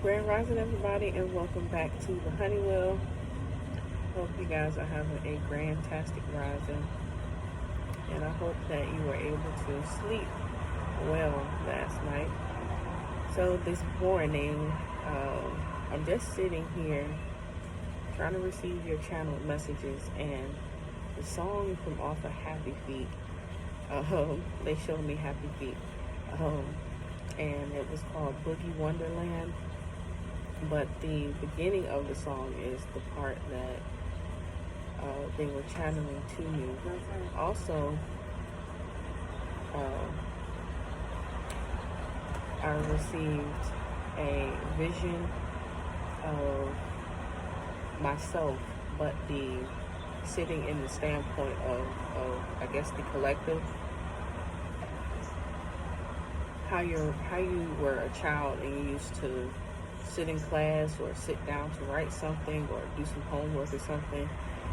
Grand Rising, everybody, and welcome back to the Honeywell. Hope you guys are having a grand-tastic rising, and I hope that you were able to sleep well last night. So this morning, I'm just sitting here trying to receive your channel messages, and the song from off of Happy Feet, they showed me Happy Feet, and it was called Boogie Wonderland. But the beginning of the song is the part that they were channeling to me. Also, I received a vision of myself, but sitting in the standpoint of I guess the collective. How you were a child and you used to sit in class or sit down to write something or do some homework or something,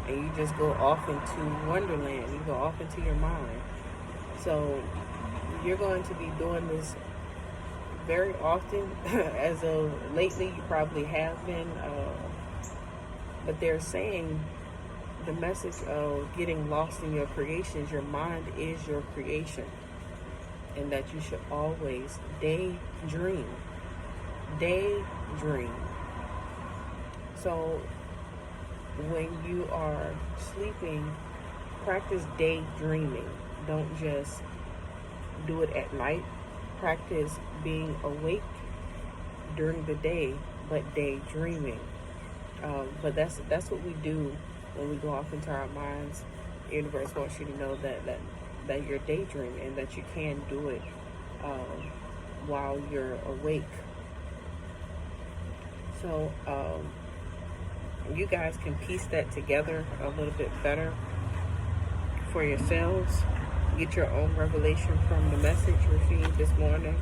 and you just go off into wonderland. You go off into your mind. So you're going to be doing this very often. As of lately, you probably have been, but they're saying the message of getting lost in your creations. Your mind is your creation, and that you should always daydream. So when you are sleeping, practice daydreaming. Don't just do it at night. Practice being awake during the day, but daydreaming. But that's what we do when we go off into our minds. The universe wants you to know that you're daydreaming and that you can do it while you're awake. So you guys can piece that together a little bit better for yourselves. Get your own revelation from the message received this morning.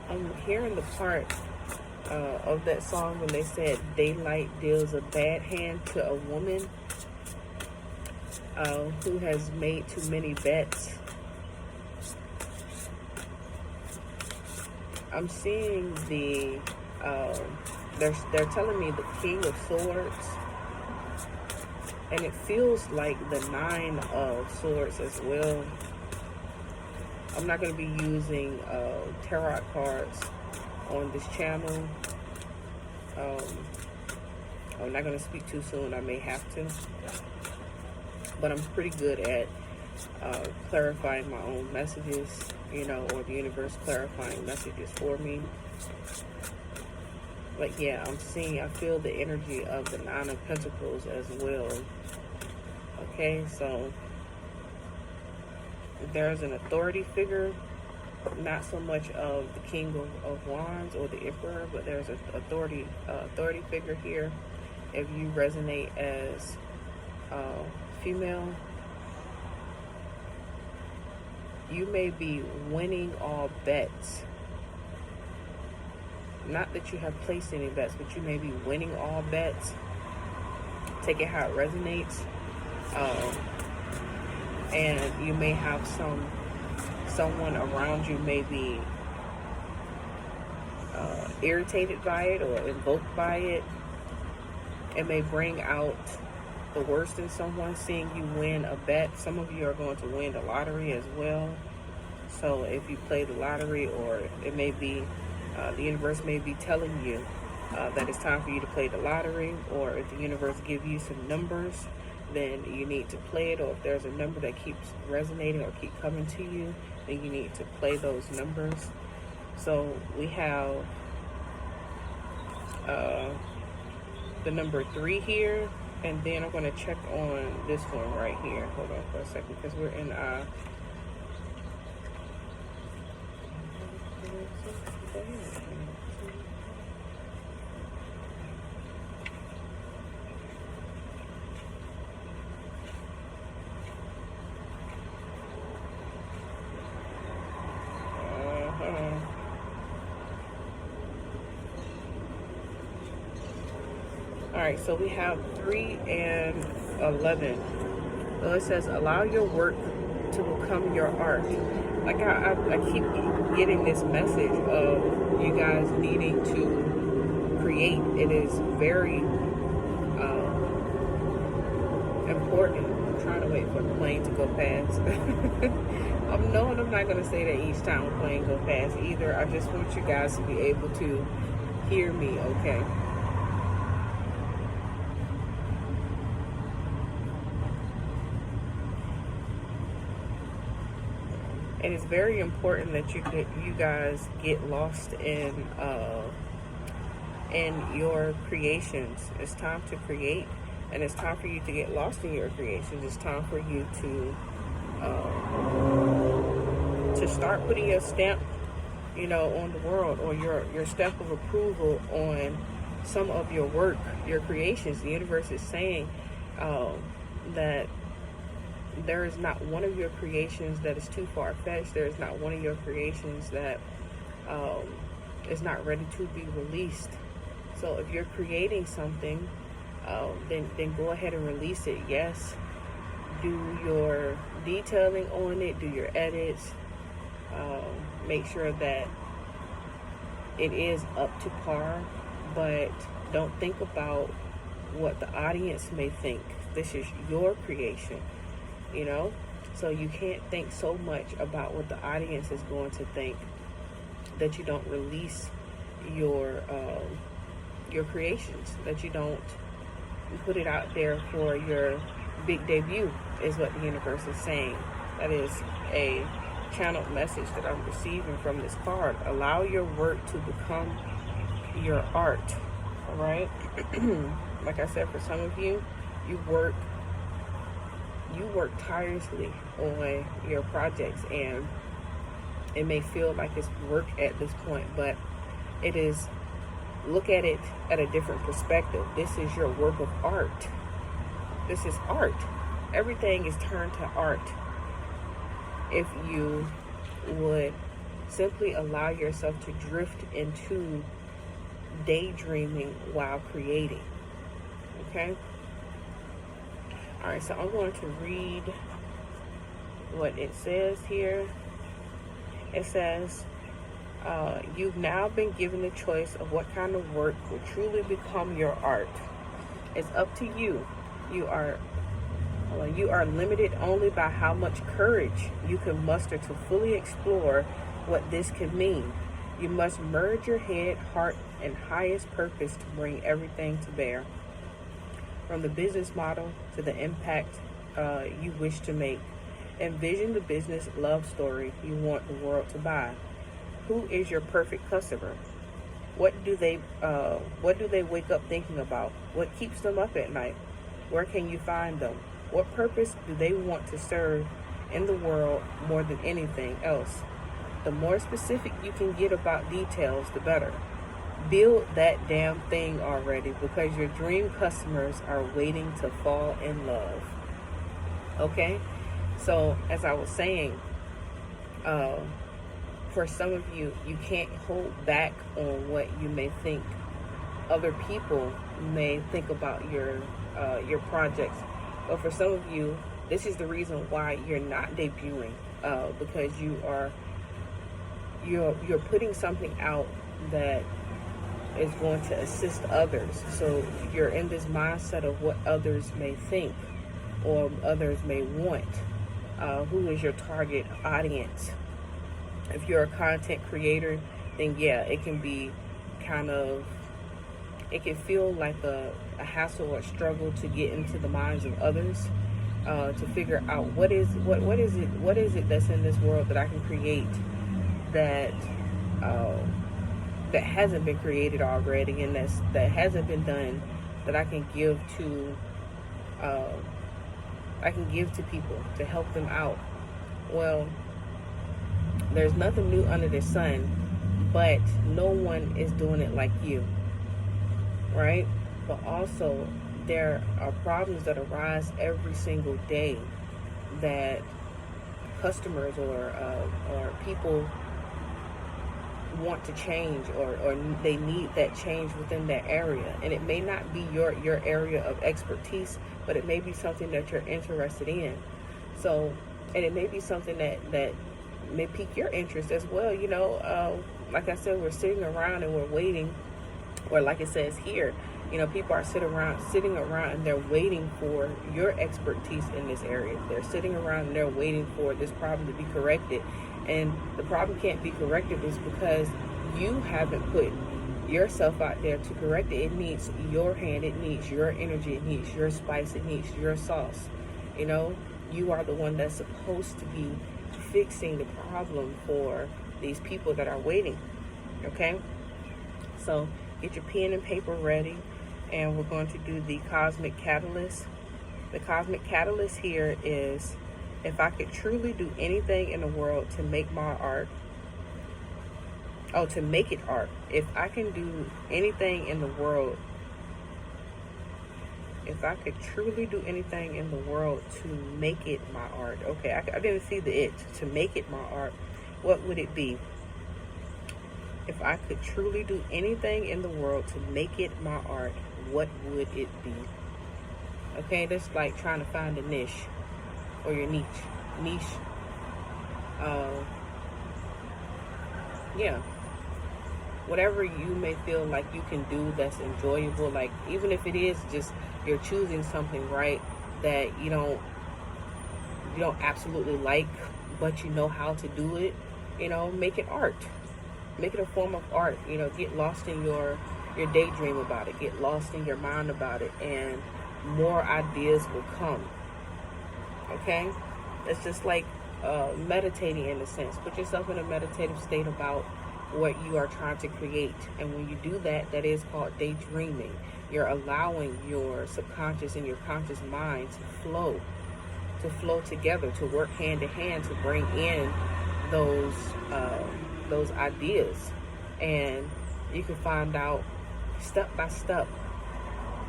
I'm hearing the part of that song when they said daylight deals a bad hand to a woman who has made too many bets. I'm seeing they're telling me the King of Swords, and it feels like the Nine of Swords as well. I'm not going to be using tarot cards on this channel. I'm not going to speak too soon. I may have to, but I'm pretty good at clarifying my own messages, or the universe clarifying messages for me. But yeah, I feel the energy of the Nine of Pentacles as well. Okay, so there's an authority figure, not so much of the King of Wands or the Emperor, but there's an authority figure here. If you resonate as female, you may be winning all bets. Not that you have placed any bets, but you may be winning all bets. Take it how it resonates. And you may have someone around you may be irritated by it or invoked by it. It may bring out the worst in someone, seeing you win a bet. Some of you are going to win the lottery as well. So if you play the lottery, or it may be the universe may be telling you that it's time for you to play the lottery, or if the universe gives you some numbers, then you need to play it. Or if there's a number that keeps resonating or keep coming to you, then you need to play those numbers. So we have the number 3 here, and then I'm going to check on this one right here. Hold on for a second, because we're in all right, so we have 3 and 11. So it says, allow your work to become your art. like I keep getting this message of you guys needing to create. It is very important. I'm trying to wait for the plane to go past. I'm knowing I'm not going to say that each time a plane goes past either. I just want you guys to be able to hear me, okay? And it's very important that you guys get lost in your creations. It's time to create, and it's time for you to get lost in your creations. It's time for you to start putting your stamp, on the world, or your stamp of approval on some of your work, your creations. The universe is saying that there is not one of your creations that is too far-fetched. There is not one of your creations that is not ready to be released. So if you're creating something, then go ahead and release it. Yes, do your detailing on it, do your edits, make sure that it is up to par, but don't think about what the audience may think. This is your creation, so you can't think so much about what the audience is going to think that you don't release your creations, that you don't put it out there for your big debut, is what the universe is saying. That is a channeled message that I'm receiving from this card. Allow your work to become your art. All right. Like I said, for some of you, you work tirelessly on your projects, and it may feel like it's work at this point, but it is. Look at it at a different perspective. This is your work of art. This is art. Everything is turned to art if you would simply allow yourself to drift into daydreaming while creating. Okay? All right, so I'm going to read what it says here. It says, you've now been given the choice of what kind of work will truly become your art. It's up to you. You are limited only by how much courage you can muster to fully explore what this could mean. You must merge your head, heart, and highest purpose to bring everything to bear. From the business model to the impact you wish to make. Envision the business love story you want the world to buy. Who is your perfect customer? What do they wake up thinking about? What keeps them up at night? Where can you find them? What purpose do they want to serve in the world more than anything else? The more specific you can get about details, the better. Build that damn thing already, because your dream customers are waiting to fall in love. Okay? So, as I was saying, for some of you, you can't hold back on what you may think other people may think about your projects. But for some of you, this is the reason why you're not debuting, because you're putting something out that is going to assist others. So you're in this mindset of what others may think or others may want. Who is your target audience? If you're a content creator, then yeah, it can be it can feel like a hassle or a struggle to get into the minds of others, to figure out what is it that's in this world that I can create that hasn't been created already, and that hasn't been done, that I can give to people to help them out. Well, there's nothing new under the sun, but no one is doing it like you, right? But also, there are problems that arise every single day that customers or people want to change, or they need that change within their area. And it may not be your area of expertise, but it may be something that you're interested in. So, and it may be something that may pique your interest as well. You know, like I said, we're sitting around and we're waiting, or like it says here, you know, people are sitting around and they're waiting for your expertise in this area. They're sitting around and they're waiting for this problem to be corrected. And the problem can't be corrected is because you haven't put yourself out there to correct it. It needs your hand, it needs your energy, it needs your spice, it needs your sauce. You know, you are the one that's supposed to be fixing the problem for these people that are waiting. Okay? So get your pen and paper ready, and we're going to do the cosmic catalyst. The cosmic catalyst here is, if I could truly do anything in the world to make my art, to make it art. If I can do anything in the world, if I could truly do anything in the world to make it my art. Okay, I didn't see the it. To make it my art, what would it be? If I could truly do anything in the world to make it my art, what would it be? Okay, that's like trying to find a niche, or your niche. Yeah. Whatever you may feel like you can do that's enjoyable, like even if it is just you're choosing something, right, that you don't absolutely like, but you know how to do it, you know, make it art. Make it a form of art. You know, get lost in your daydream about it. Get lost in your mind about it, and more ideas will come. Okay? It's just like meditating in a sense. Put yourself in a meditative state about what you are trying to create. And when you do that, that is called daydreaming. You're allowing your subconscious and your conscious mind to flow together, to work hand to hand, to bring in those ideas. And you can find out step by step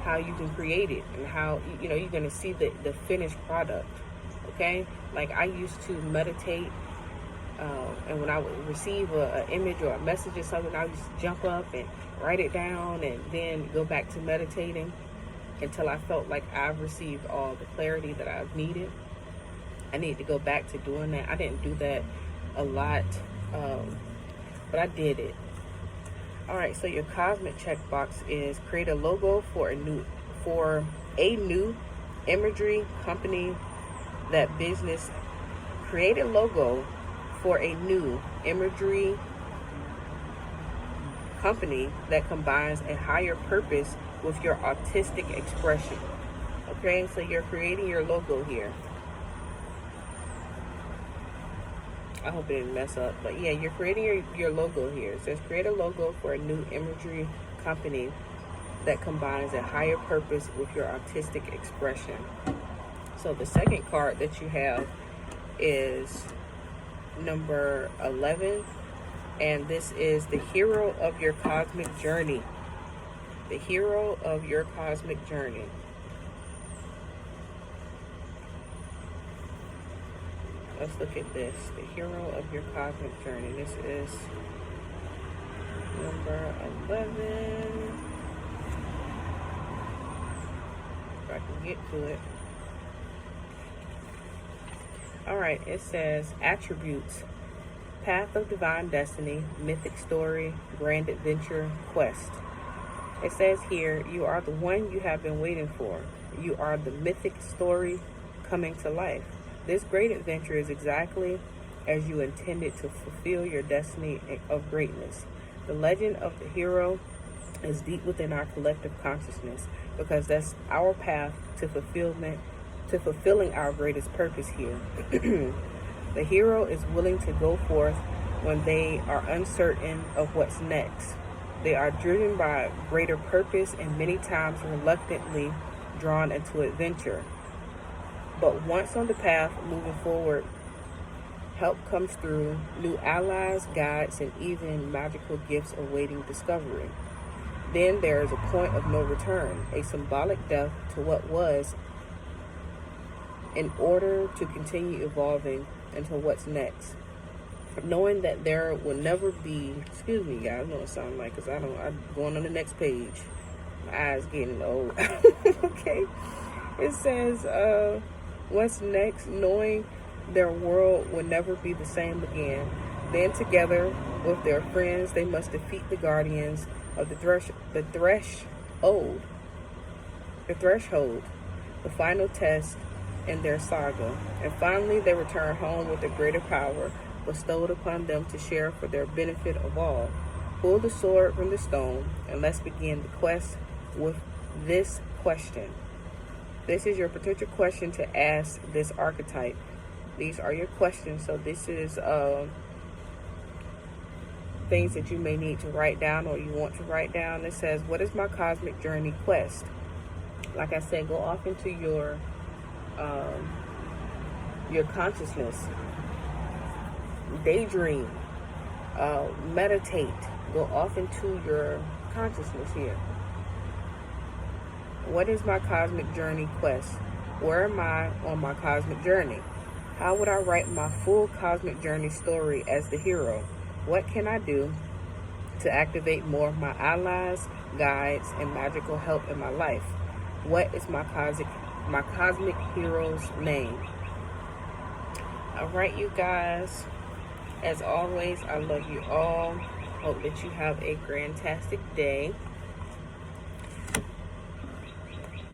how you can create it, and how, you know, you're going to see the finished product. Okay? Like I used to meditate, and when I would receive an image or a message or something, I used to jump up and write it down and then go back to meditating until I felt like I've received all the clarity that I've needed. I need to go back to doing that. I didn't do that a lot, but I did it. All right, so your cosmic checkbox is create a logo for a new imagery company that business. Create a logo for a new imagery company that combines a higher purpose with your artistic expression. Okay, so you're creating your logo here. I hope it didn't mess up, but yeah, you're creating your logo here. It says create a logo for a new imagery company that combines a higher purpose with your artistic expression. So the second card that you have is number 11, and this is the hero of your cosmic journey. The hero of your cosmic journey. Let's look at this. The hero of your cosmic journey. This is number 11. If I can get to it. Alright, it says attributes: path of divine destiny, mythic story, grand adventure, quest. It says here, you are the one you have been waiting for. You are the mythic story coming to life. This great adventure is exactly as you intended to fulfill your destiny of greatness. The legend of the hero is deep within our collective consciousness, because that's our path to fulfilling our greatest purpose here. The hero is willing to go forth when they are uncertain of what's next. They are driven by greater purpose and many times reluctantly drawn into adventure. But once on the path, moving forward, help comes through, new allies, guides, and even magical gifts awaiting discovery. Then there is a point of no return, a symbolic death to what was, in order to continue evolving into what's next. Knowing that there will never be, excuse me guys, I know it sounds like, because I'm going on the next page. My eyes getting old. Okay. It says, what's next, knowing their world will never be the same again. Then together with their friends, they must defeat the guardians of the threshold, the final test in their saga. And finally, they return home with a greater power bestowed upon them to share for their benefit of all. Pull the sword from the stone, and let's begin the quest with this question. This is your potential question to ask this archetype. These are your questions. So this is things that you may need to write down or you want to write down. It says, what is my cosmic journey quest? Like I said, go off into your consciousness. Daydream. Meditate. Go off into your consciousness here. What is my cosmic journey quest? Where am I on my cosmic journey? How would I write my full cosmic journey story as the hero? What can I do to activate more of my allies, guides, and magical help in my life? What is my cosmic hero's name? All right, you guys. As always, I love you all. Hope that you have a grantastic day.